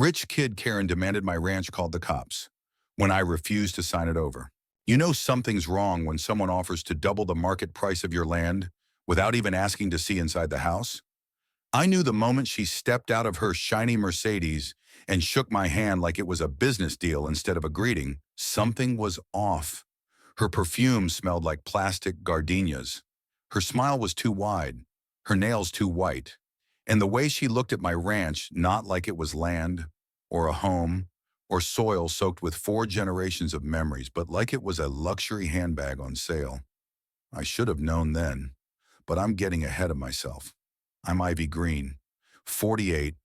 Rich kid Karen demanded my ranch called the cops when I refused to sign it over. You know something's wrong when someone offers to double the market price of your land without even asking to see inside the house. I knew the moment she stepped out of her shiny Mercedes and shook my hand like it was a business deal instead of a greeting, something was off. Her perfume smelled like plastic gardenias. Her smile was too wide, her nails too white, and the way she looked at my ranch, not like it was land or a home or soil soaked with 4 generations of memories, but like it was a luxury handbag on sale. I should have known then, but I'm getting ahead of myself. I'm Ivy Green, 48,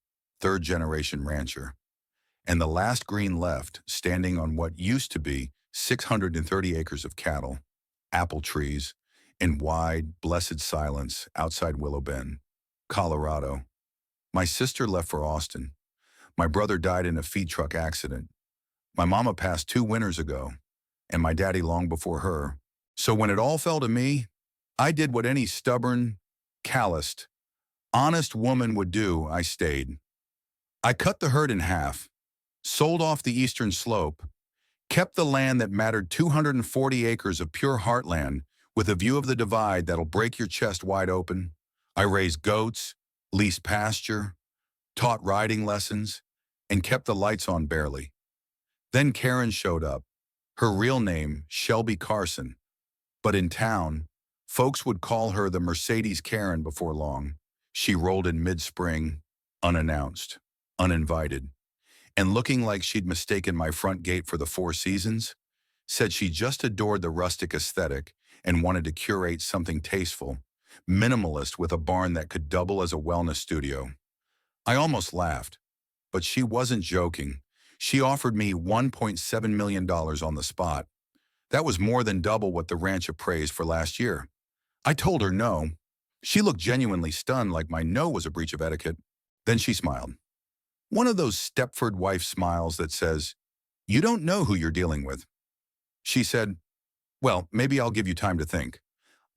third-generation rancher, and the last green left, standing on what used to be 630 acres of cattle, apple trees, in wide, blessed silence outside Willow Bend, Colorado. My sister left for Austin. My brother died in a feed truck accident. My mama passed 2 winters ago, and my daddy long before her. So when it all fell to me, I did what any stubborn, calloused, honest woman would do. I stayed. I cut the herd in half, sold off the eastern slope, kept the land that mattered 240 acres of pure heartland with a view of the divide that'll break your chest wide open. I raised goats, leased pasture, taught riding lessons, and kept the lights on barely. Then Karen showed up, her real name, Shelby Carson, but in town, folks would call her the Mercedes Karen before long. She rolled in mid-spring, unannounced, uninvited, and looking like she'd mistaken my front gate for the Four Seasons, said she just adored the rustic aesthetic and wanted to curate something tasteful, minimalist with a barn that could double as a wellness studio. I almost laughed, but she wasn't joking. She offered me $1.7 million on the spot. That was more than double what the ranch appraised for last year. I told her no. She looked genuinely stunned, like my no was a breach of etiquette. Then she smiled. One of those Stepford wife smiles that says, "You don't know who you're dealing with." She said, "Well, maybe I'll give you time to think.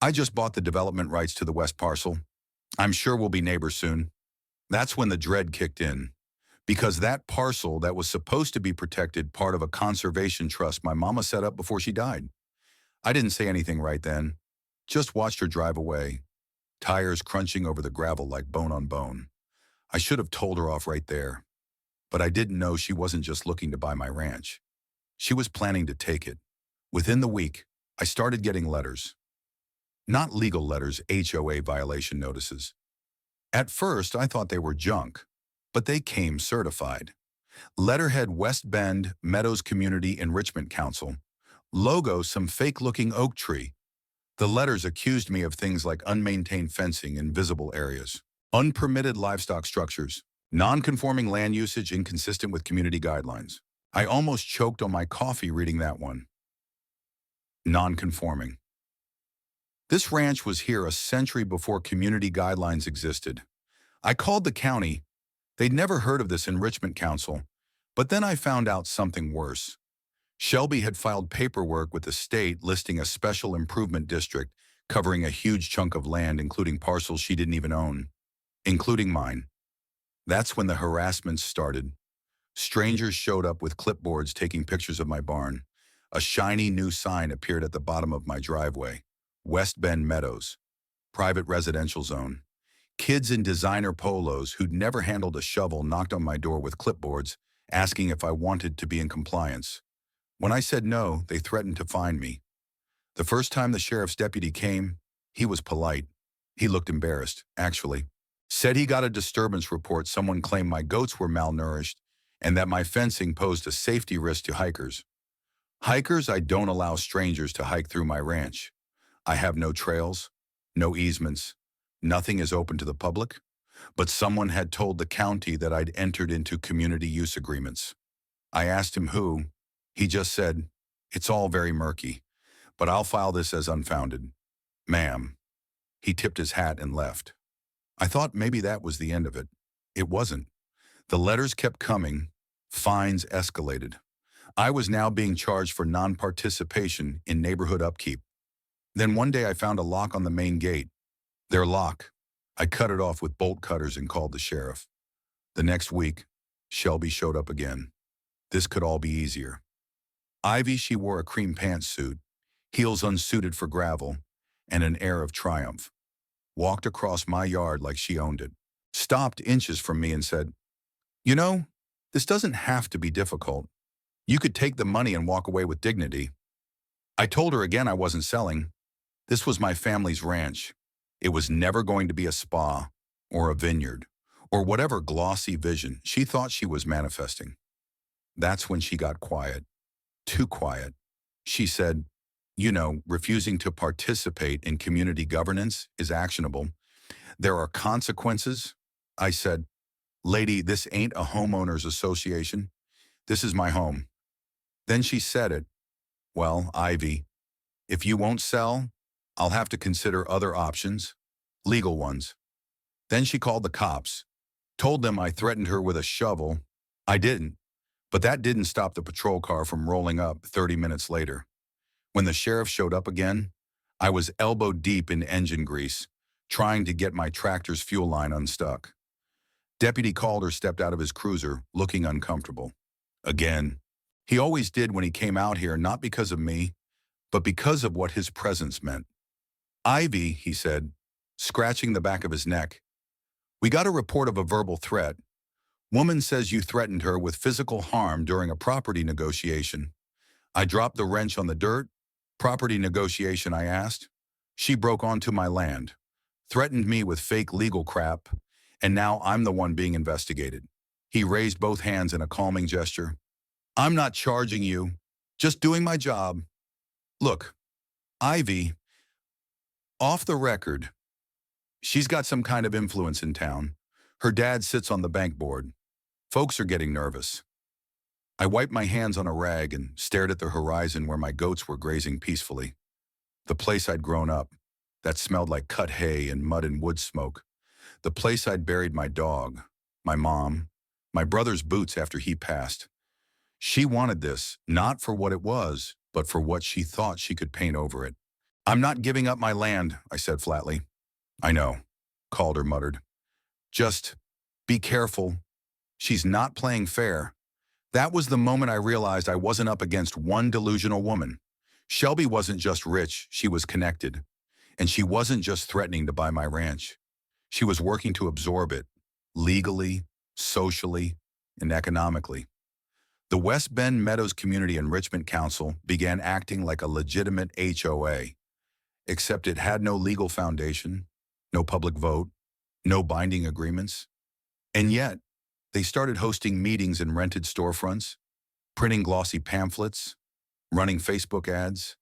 I just bought the development rights to the west parcel. I'm sure we'll be neighbors soon." That's when the dread kicked in, because that parcel that was supposed to be protected, part of a conservation trust my mama set up before she died. I didn't say anything right then, just watched her drive away, tires crunching over the gravel like bone on bone. I should have told her off right there, but I didn't know she wasn't just looking to buy my ranch. She was planning to take it. Within the week, I started getting letters. Not legal letters, HOA violation notices. At first, I thought they were junk, but they came certified. Letterhead West Bend Meadows Community Enrichment Council. Logo some fake-looking oak tree. The letters accused me of things like unmaintained fencing in visible areas, unpermitted livestock structures, non-conforming land usage inconsistent with community guidelines. I almost choked on my coffee reading that one. Non-conforming. This ranch was here a century before community guidelines existed. I called the county. They'd never heard of this enrichment council, but then I found out something worse. Shelby had filed paperwork with the state listing a special improvement district covering a huge chunk of land, including parcels she didn't even own, including mine. That's when the harassment started. Strangers showed up with clipboards taking pictures of my barn. A shiny new sign appeared at the bottom of my driveway. West Bend Meadows, private residential zone. Kids in designer polos who'd never handled a shovel knocked on my door with clipboards, asking if I wanted to be in compliance. When I said no, they threatened to fine me. The first time the sheriff's deputy came, he was polite. He looked embarrassed, actually. Said he got a disturbance report. Someone claimed my goats were malnourished and that my fencing posed a safety risk to hikers. Hikers, I don't allow strangers to hike through my ranch. I have no trails, no easements. Nothing is open to the public. But someone had told the county that I'd entered into community use agreements. I asked him who. He just said, "It's all very murky, but I'll file this as unfounded." "Ma'am." He tipped his hat and left. I thought maybe that was the end of it. It wasn't. The letters kept coming. Fines escalated. I was now being charged for non-participation in neighborhood upkeep. Then one day I found a lock on the main gate. Their lock. I cut it off with bolt cutters and called the sheriff. The next week, Shelby showed up again. This could all be easier. Ivy, she wore a cream pantsuit, heels unsuited for gravel, and an air of triumph. Walked across my yard like she owned it. Stopped inches from me and said, "You know, this doesn't have to be difficult. You could take the money and walk away with dignity." I told her again I wasn't selling. This was my family's ranch. It was never going to be a spa or a vineyard or whatever glossy vision she thought she was manifesting. That's when she got quiet. Too quiet. She said, refusing to participate in community governance is actionable. There are consequences. I said, "Lady, this ain't a homeowners association. This is my home." Then she said it. "Well, Ivy, if you won't sell, I'll have to consider other options, legal ones." Then she called the cops, told them I threatened her with a shovel. I didn't, but that didn't stop the patrol car from rolling up 30 minutes later. When the sheriff showed up again, I was elbow deep in engine grease, trying to get my tractor's fuel line unstuck. Deputy Calder stepped out of his cruiser, looking uncomfortable. Again, he always did when he came out here, not because of me, but because of what his presence meant. "Ivy," he said, scratching the back of his neck, "we got a report of a verbal threat. Woman says you threatened her with physical harm during a property negotiation." I dropped the wrench on the dirt. "Property negotiation?" I asked. "She broke onto my land, threatened me with fake legal crap, and now I'm the one being investigated." He raised both hands in a calming gesture. "I'm not charging you, just doing my job. Look, Ivy, off the record, she's got some kind of influence in town. Her dad sits on the bank board. Folks are getting nervous." I wiped my hands on a rag and stared at the horizon where my goats were grazing peacefully. The place I'd grown up, that smelled like cut hay and mud and wood smoke. The place I'd buried my dog, my mom, my brother's boots after he passed. She wanted this, not for what it was, but for what she thought she could paint over it. "I'm not giving up my land," I said flatly. "I know," Calder muttered. "Just be careful. She's not playing fair." That was the moment I realized I wasn't up against one delusional woman. Shelby wasn't just rich, she was connected. And she wasn't just threatening to buy my ranch. She was working to absorb it, legally, socially, and economically. The West Bend Meadows Community Enrichment Council began acting like a legitimate HOA, except it had no legal foundation, no public vote, no binding agreements. And yet, they started hosting meetings in rented storefronts, printing glossy pamphlets, running Facebook ads.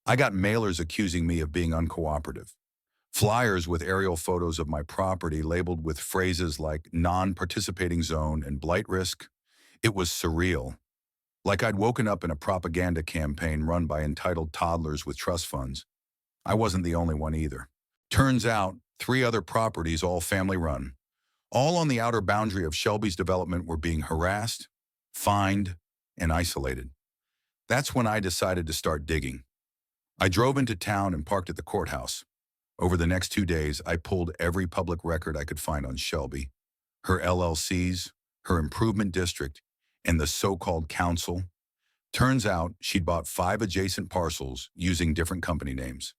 I got mailers accusing me of being uncooperative. Flyers with aerial photos of my property labeled with phrases like non-participating zone and blight risk. It was surreal. Like I'd woken up in a propaganda campaign run by entitled toddlers with trust funds. I wasn't the only one either. Turns out, 3 other properties, all family-run, all on the outer boundary of Shelby's development, were being harassed, fined, and isolated. That's when I decided to start digging. I drove into town and parked at the courthouse. Over the next 2 days, I pulled every public record I could find on Shelby, her LLCs, her improvement district, and the so-called council. Turns out she'd bought 5 adjacent parcels using different company names.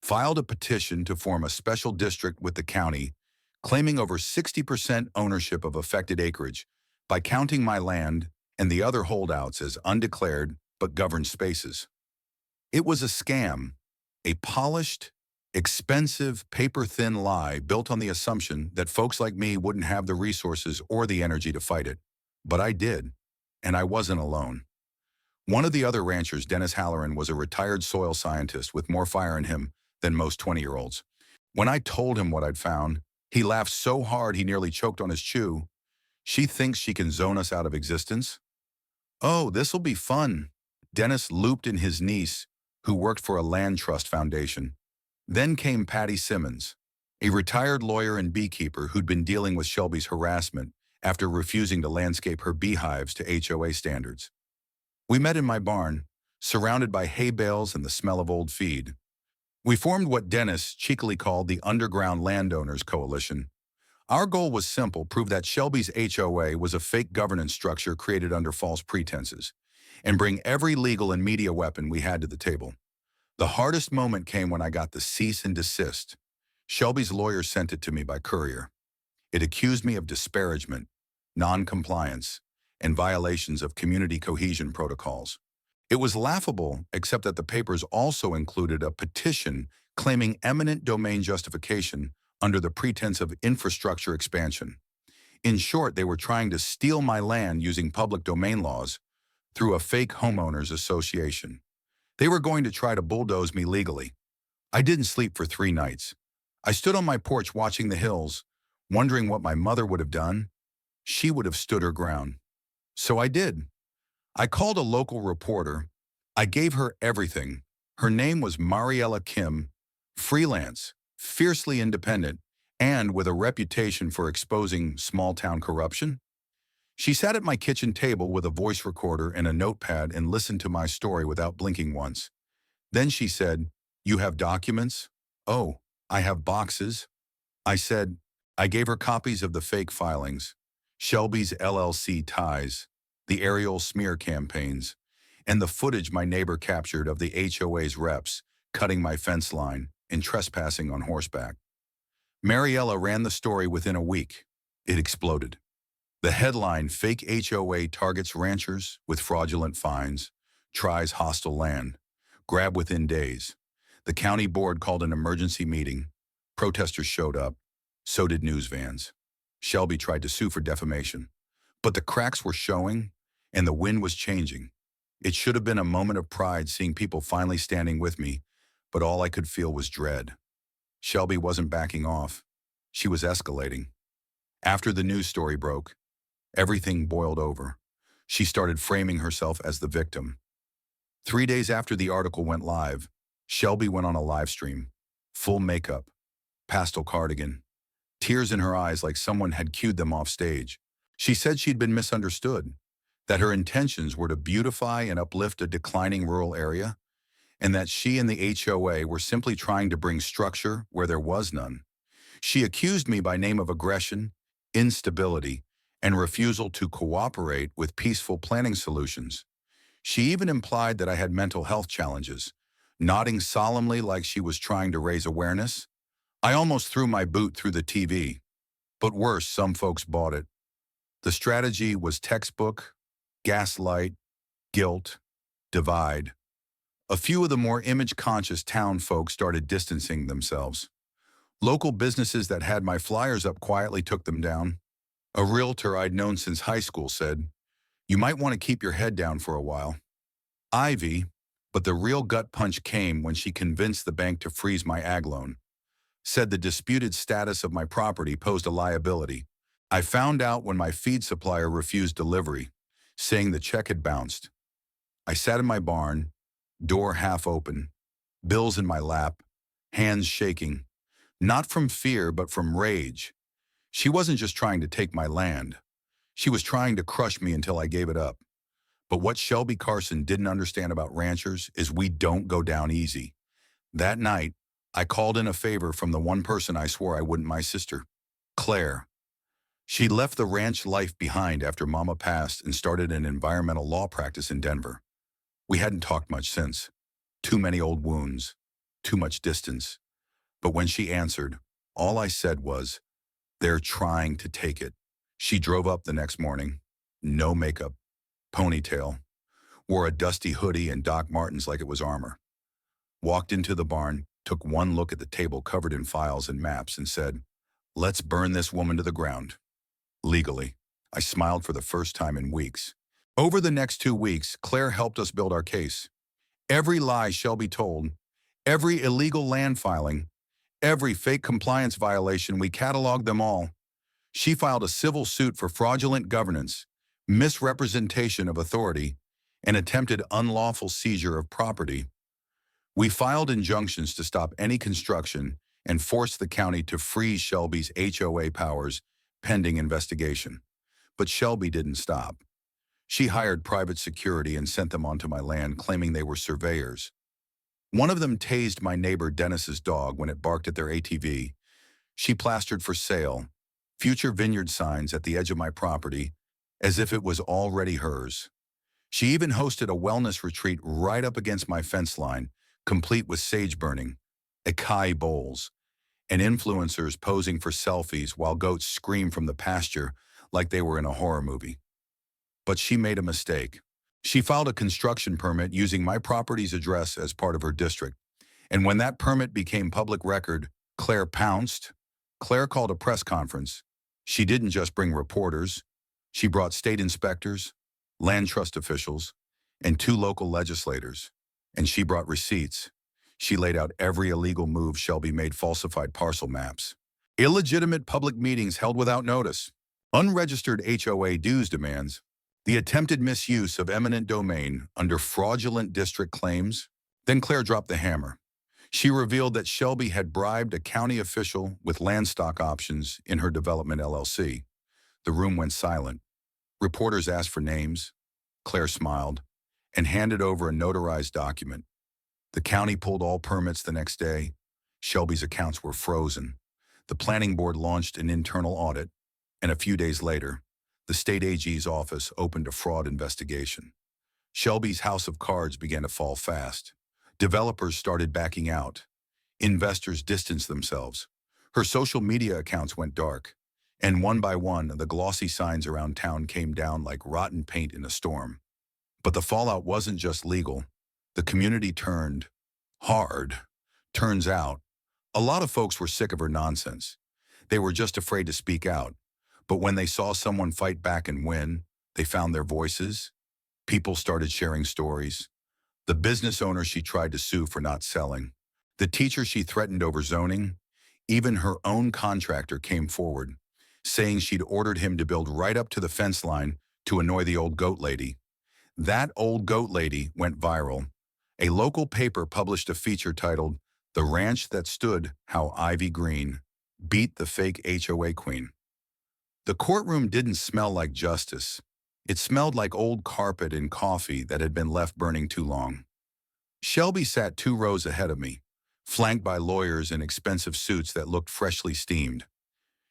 Filed a petition to form a special district with the county, claiming over 60% ownership of affected acreage by counting my land and the other holdouts as undeclared but governed spaces. It was a scam, a polished, expensive, paper-thin lie built on the assumption that folks like me wouldn't have the resources or the energy to fight it. But I did, and I wasn't alone. One of the other ranchers, Dennis Halloran, was a retired soil scientist with more fire in him than most 20-year-olds. When I told him what I'd found, he laughed so hard he nearly choked on his chew. "She thinks she can zone us out of existence?" "Oh, this'll be fun." Dennis looped in his niece, who worked for a land trust foundation. Then came Patty Simmons, a retired lawyer and beekeeper who'd been dealing with Shelby's harassment after refusing to landscape her beehives to HOA standards. We met in my barn, surrounded by hay bales and the smell of old feed. We formed what Dennis cheekily called the Underground Landowners Coalition. Our goal was simple: prove that Shelby's HOA was a fake governance structure created under false pretenses, and bring every legal and media weapon we had to the table. The hardest moment came when I got the cease and desist. Shelby's lawyer sent it to me by courier. It accused me of disparagement, non-compliance, and violations of community cohesion protocols. It was laughable, except that the papers also included a petition claiming eminent domain justification under the pretense of infrastructure expansion. In short, they were trying to steal my land using public domain laws through a fake homeowners association. They were going to try to bulldoze me legally. I didn't sleep for 3 nights. I stood on my porch watching the hills, wondering what my mother would have done. She would have stood her ground. So I did. I called a local reporter. I gave her everything. Her name was Mariella Kim, freelance, fiercely independent, and with a reputation for exposing small-town corruption. She sat at my kitchen table with a voice recorder and a notepad and listened to my story without blinking once. Then she said, "You have documents?" "Oh, I have boxes." I said, I gave her copies of the fake filings, Shelby's LLC ties, the aerial smear campaigns, and the footage my neighbor captured of the HOA's reps cutting my fence line and trespassing on horseback. Mariella ran the story within a week. It exploded. The headline, "Fake HOA Targets Ranchers with Fraudulent Fines, Tries Hostile Land," grabbed within days. The county board called an emergency meeting. Protesters showed up. So did news vans. Shelby tried to sue for defamation. But the cracks were showing, and the wind was changing. It should have been a moment of pride seeing people finally standing with me, but all I could feel was dread. Shelby wasn't backing off. She was escalating. After the news story broke, everything boiled over. She started framing herself as the victim. 3 days after the article went live, Shelby went on a live stream. Full makeup, pastel cardigan, tears in her eyes like someone had cued them off stage. She said she'd been misunderstood, that her intentions were to beautify and uplift a declining rural area, and that she and the HOA were simply trying to bring structure where there was none. She accused me by name of aggression, instability, and refusal to cooperate with peaceful planning solutions. She even implied that I had mental health challenges, nodding solemnly like she was trying to raise awareness. I almost threw my boot through the TV. But worse, some folks bought it. The strategy was textbook: gaslight, guilt, divide. A few of the more image-conscious town folk started distancing themselves. Local businesses that had my flyers up quietly took them down. A realtor I'd known since high school said, "You might want to keep your head down for a while." Ivy, but the real gut punch came when she convinced the bank to freeze my ag loan. Said the disputed status of my property posed a liability. I found out when my feed supplier refused delivery, saying the check had bounced. I sat in my barn, door half open, bills in my lap, hands shaking, not from fear but from rage. She wasn't just trying to take my land. She was trying to crush me until I gave it up. But what Shelby Carson didn't understand about ranchers is we don't go down easy. That night, I called in a favor from the one person I swore I wouldn't, my sister, Claire. She left the ranch life behind after Mama passed and started an environmental law practice in Denver. We hadn't talked much since. Too many old wounds, too much distance. But when she answered, all I said was, "They're trying to take it." She drove up the next morning, no makeup, ponytail, wore a dusty hoodie and Doc Martens like it was armor. Walked into the barn, took one look at the table covered in files and maps and said, "Let's burn this woman to the ground." Legally. I smiled for the first time in weeks. Over the next 2 weeks, Claire helped us build our case. Every lie Shelby told, every illegal land filing, every fake compliance violation, we cataloged them all. She filed a civil suit for fraudulent governance, misrepresentation of authority, and attempted unlawful seizure of property. We filed injunctions to stop any construction and forced the county to freeze Shelby's HOA powers pending investigation. But Shelby didn't stop. She hired private security and sent them onto my land, claiming they were surveyors. One of them tased my neighbor Dennis's dog when it barked at their ATV. She plastered "for sale" future vineyard signs at the edge of my property, as if it was already hers. She even hosted a wellness retreat right up against my fence line, complete with sage burning, acai bowls, and influencers posing for selfies while goats scream from the pasture like they were in a horror movie. But she made a mistake. She filed a construction permit using my property's address as part of her district. And when that permit became public record, Claire pounced. Claire called a press conference. She didn't just bring reporters. She brought state inspectors, land trust officials, and 2 local legislators. And she brought receipts. She laid out every illegal move Shelby made, falsified parcel maps, illegitimate public meetings held without notice, unregistered HOA dues demands, the attempted misuse of eminent domain under fraudulent district claims. Then Claire dropped the hammer. She revealed that Shelby had bribed a county official with land stock options in her development LLC. The room went silent. Reporters asked for names. Claire smiled and handed over a notarized document. The county pulled all permits the next day. Shelby's accounts were frozen. The planning board launched an internal audit, and a few days later, the state AG's office opened a fraud investigation. Shelby's house of cards began to fall fast. Developers started backing out. Investors distanced themselves. Her social media accounts went dark. And one by one, the glossy signs around town came down like rotten paint in a storm. But the fallout wasn't just legal. The community turned hard. Turns out, a lot of folks were sick of her nonsense. They were just afraid to speak out. But when they saw someone fight back and win, they found their voices. People started sharing stories. The business owner she tried to sue for not selling, the teacher she threatened over zoning, even her own contractor came forward, saying she'd ordered him to build right up to the fence line to annoy the old goat lady. That old goat lady went viral. A local paper published a feature titled, "The Ranch That Stood How Ivy Green Beat the Fake HOA Queen." The courtroom didn't smell like justice. It smelled like old carpet and coffee that had been left burning too long. Shelby sat 2 rows ahead of me, flanked by lawyers in expensive suits that looked freshly steamed.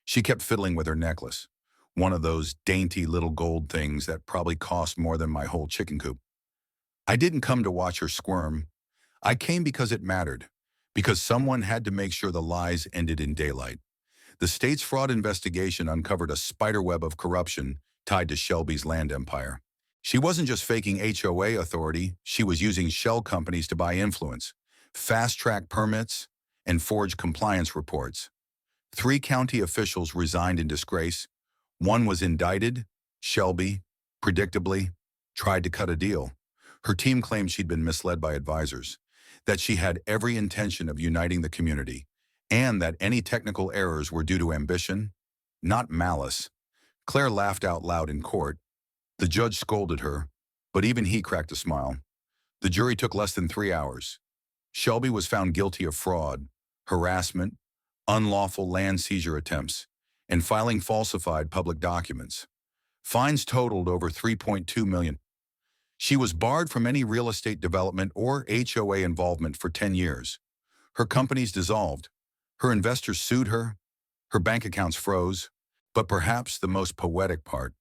She kept fiddling with her necklace, one of those dainty little gold things that probably cost more than my whole chicken coop. I didn't come to watch her squirm. I came because it mattered, because someone had to make sure the lies ended in daylight. The state's fraud investigation uncovered a spiderweb of corruption tied to Shelby's land empire. She wasn't just faking HOA authority, she was using shell companies to buy influence, fast-track permits, and forge compliance reports. 3 county officials resigned in disgrace. One was indicted. Shelby, predictably, tried to cut a deal. Her team claimed she'd been misled by advisors, that she had every intention of uniting the community, and that any technical errors were due to ambition, not malice. Claire laughed out loud in court. The judge scolded her, but even he cracked a smile. The jury took less than 3 hours. Shelby was found guilty of fraud, harassment, unlawful land seizure attempts, and filing falsified public documents. Fines totaled over $3.2 million. She was barred from any real estate development or HOA involvement for 10 years. Her companies dissolved. Her investors sued her. Her bank accounts froze. But perhaps the most poetic part,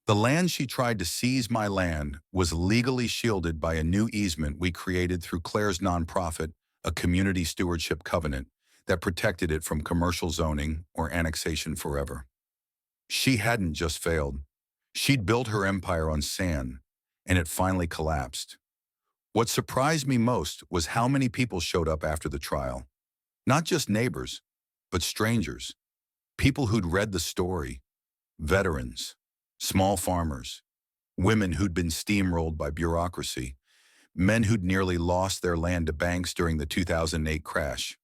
the land she tried to seize, my land, was legally shielded by a new easement we created through Claire's nonprofit, a community stewardship covenant that protected it from commercial zoning or annexation forever. She hadn't just failed. She'd built her empire on sand, and it finally collapsed. What surprised me most was how many people showed up after the trial. Not just neighbors, but strangers. People who'd read the story, veterans, small farmers, women who'd been steamrolled by bureaucracy, men who'd nearly lost their land to banks during the 2008 crash.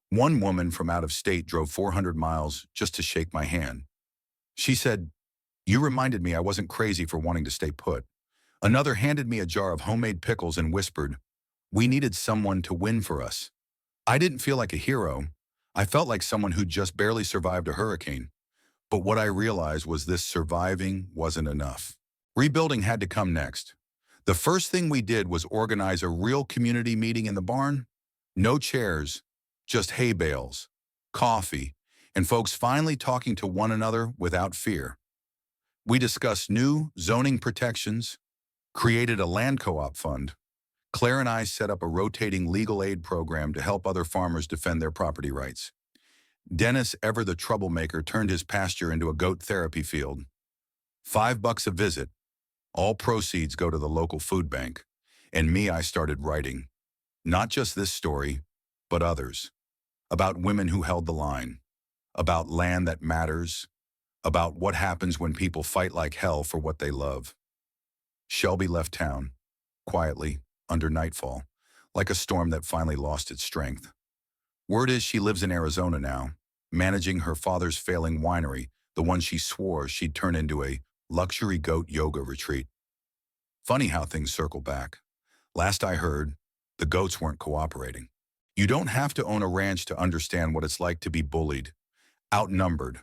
One woman from out of state drove 400 miles just to shake my hand. She said, "You reminded me I wasn't crazy for wanting to stay put." Another handed me a jar of homemade pickles and whispered, "We needed someone to win for us." I didn't feel like a hero. I felt like someone who'd just barely survived a hurricane. But what I realized was this surviving wasn't enough. Rebuilding had to come next. The first thing we did was organize a real community meeting in the barn. No chairs, just hay bales, coffee, and folks finally talking to one another without fear. We discussed new zoning protections, created a land co-op fund. Claire and I set up a rotating legal aid program to help other farmers defend their property rights. Dennis, ever the troublemaker, turned his pasture into a goat therapy field. $5 a visit. All proceeds go to the local food bank. And me, I started writing. Not just this story, but others. About women who held the line. About land that matters. About what happens when people fight like hell for what they love. Shelby left town, quietly, under nightfall, like a storm that finally lost its strength. Word is she lives in Arizona now, managing her father's failing winery, the one she swore she'd turn into a luxury goat yoga retreat. Funny how things circle back. Last I heard, the goats weren't cooperating. You don't have to own a ranch to understand what it's like to be bullied, outnumbered,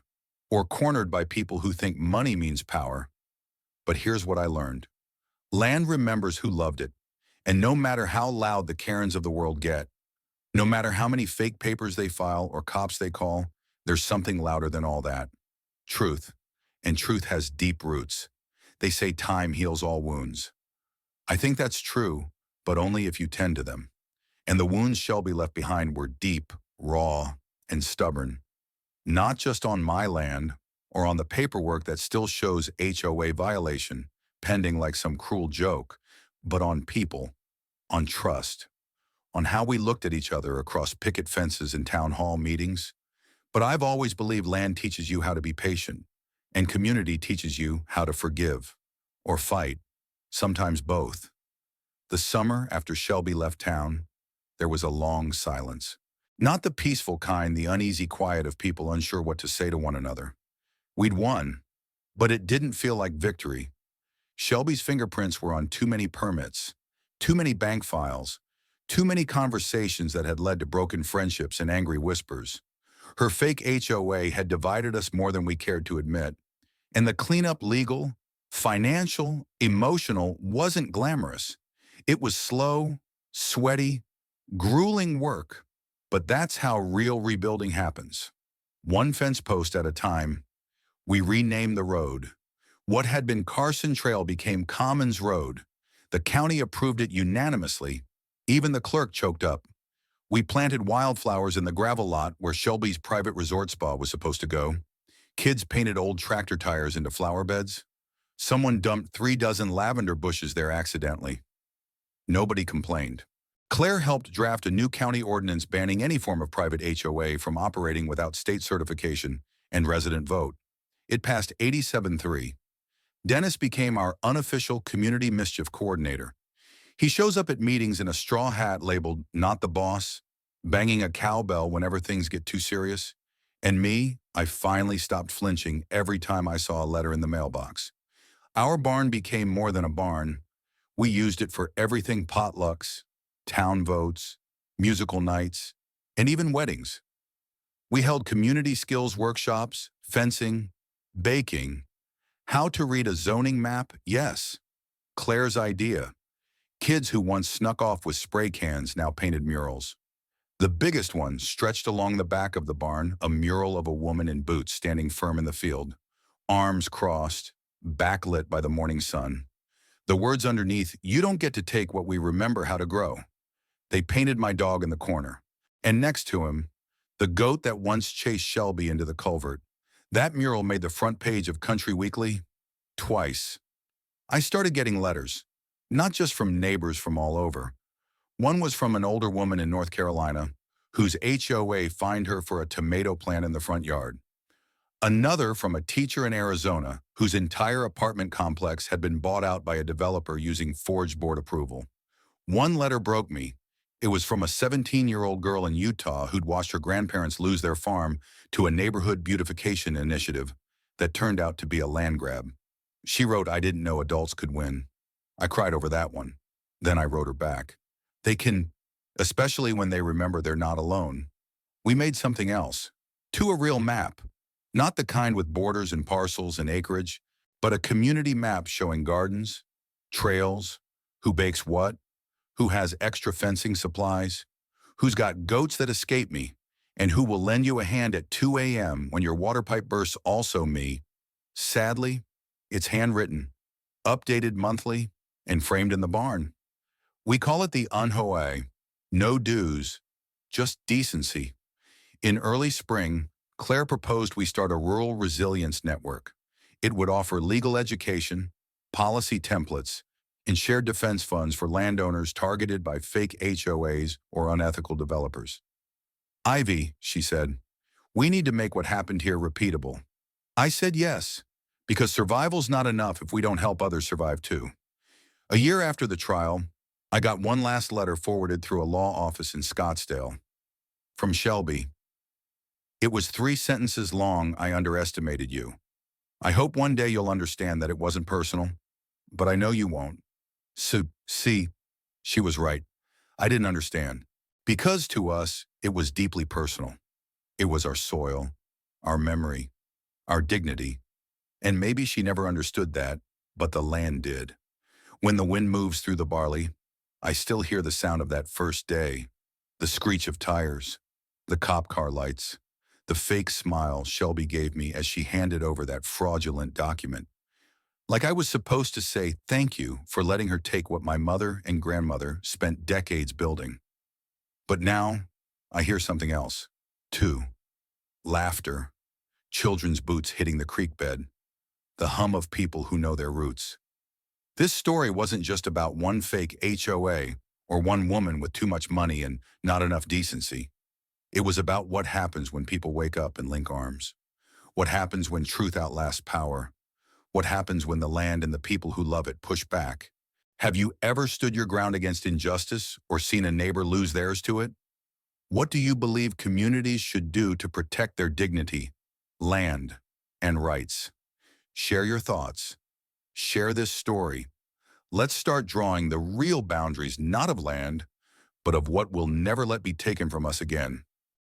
or cornered by people who think money means power. But here's what I learned. Land remembers who loved it, and no matter how loud the Karens of the world get, no matter how many fake papers they file or cops they call, there's something louder than all that. Truth. And truth has deep roots. They say time heals all wounds. I think that's true, but only if you tend to them. And the wounds Shelby left behind were deep, raw, and stubborn. Not just on my land, or on the paperwork that still shows HOA violation, pending like some cruel joke, but on people, on trust, on how we looked at each other across picket fences and town hall meetings. But I've always believed land teaches you how to be patient, and community teaches you how to forgive, or fight, sometimes both. The summer after Shelby left town, there was a long silence. Not the peaceful kind, the uneasy quiet of people unsure what to say to one another. We'd won, but it didn't feel like victory. Shelby's fingerprints were on too many permits, too many bank files, too many conversations that had led to broken friendships and angry whispers. Her fake HOA had divided us more than we cared to admit, and the cleanup, legal, financial, emotional, wasn't glamorous. It was slow, sweaty, grueling work, but that's how real rebuilding happens. One fence post at a time, we renamed the road. What had been Carson Trail became Commons Road. The county approved it unanimously. Even the clerk choked up. We planted wildflowers in the gravel lot where Shelby's private resort spa was supposed to go. Kids painted old tractor tires into flower beds. Someone dumped 3 dozen lavender bushes there accidentally. Nobody complained. Claire helped draft a new county ordinance banning any form of private HOA from operating without state certification and resident vote. It passed 87-3. Dennis became our unofficial community mischief coordinator. He shows up at meetings in a straw hat labeled "Not the Boss," banging a cowbell whenever things get too serious. And me, I finally stopped flinching every time I saw a letter in the mailbox. Our barn became more than a barn. We used it for everything: potlucks, town votes, musical nights, and even weddings. We held community skills workshops, fencing, baking, how to read a zoning map, yes, Claire's idea. Kids who once snuck off with spray cans now painted murals. The biggest one stretched along the back of the barn, a mural of a woman in boots standing firm in the field, arms crossed, backlit by the morning sun. The words underneath, "You don't get to take what we remember how to grow." They painted my dog in the corner. And next to him, the goat that once chased Shelby into the culvert. That mural made the front page of Country Weekly twice. I started getting letters, not just from neighbors from all over. One was from an older woman in North Carolina whose HOA fined her for a tomato plant in the front yard. Another from a teacher in Arizona whose entire apartment complex had been bought out by a developer using forged board approval. One letter broke me. It was from a 17-year-old girl in Utah who'd watched her grandparents lose their farm to a neighborhood beautification initiative that turned out to be a land grab. She wrote, "I didn't know adults could win." I cried over that one. Then I wrote her back. They can, especially when they remember they're not alone. We made something else. To a real map. Not the kind with borders and parcels and acreage, but a community map showing gardens, trails, who bakes what, who has extra fencing supplies, who's got goats that escape me, And who will lend you a hand at 2 a.m. when your water pipe bursts? Also me. Sadly, it's handwritten, updated monthly, and framed in the barn. We call it the HOA. No dues, just decency. In early spring, Claire proposed we start a rural resilience network. It would offer legal education, policy templates, and shared defense funds for landowners targeted by fake HOAs or unethical developers. Ivy, she said, we need to make what happened here repeatable. I said yes, because survival's not enough if we don't help others survive too. A year after the trial, I got one last letter forwarded through a law office in Scottsdale. From Shelby. It was 3 sentences long. I underestimated you. I hope one day you'll understand that it wasn't personal, but I know you won't. So, see, she was right. I didn't understand. Because to us, it was deeply personal. It was our soil, our memory, our dignity. And maybe she never understood that, but the land did. When the wind moves through the barley, I still hear the sound of that first day, the screech of tires, the cop car lights, the fake smile Shelby gave me as she handed over that fraudulent document. Like I was supposed to say thank you for letting her take what my mother and grandmother spent decades building. But now, I hear something else, too. Laughter, children's boots hitting the creek bed, the hum of people who know their roots. This story wasn't just about one fake HOA or one woman with too much money and not enough decency. It was about what happens when people wake up and link arms. What happens when truth outlasts power. What happens when the land and the people who love it push back. Have you ever stood your ground against injustice or seen a neighbor lose theirs to it? What do you believe communities should do to protect their dignity, land, and rights? Share your thoughts. Share this story. Let's start drawing the real boundaries, not of land, but of what we'll never let be taken from us again.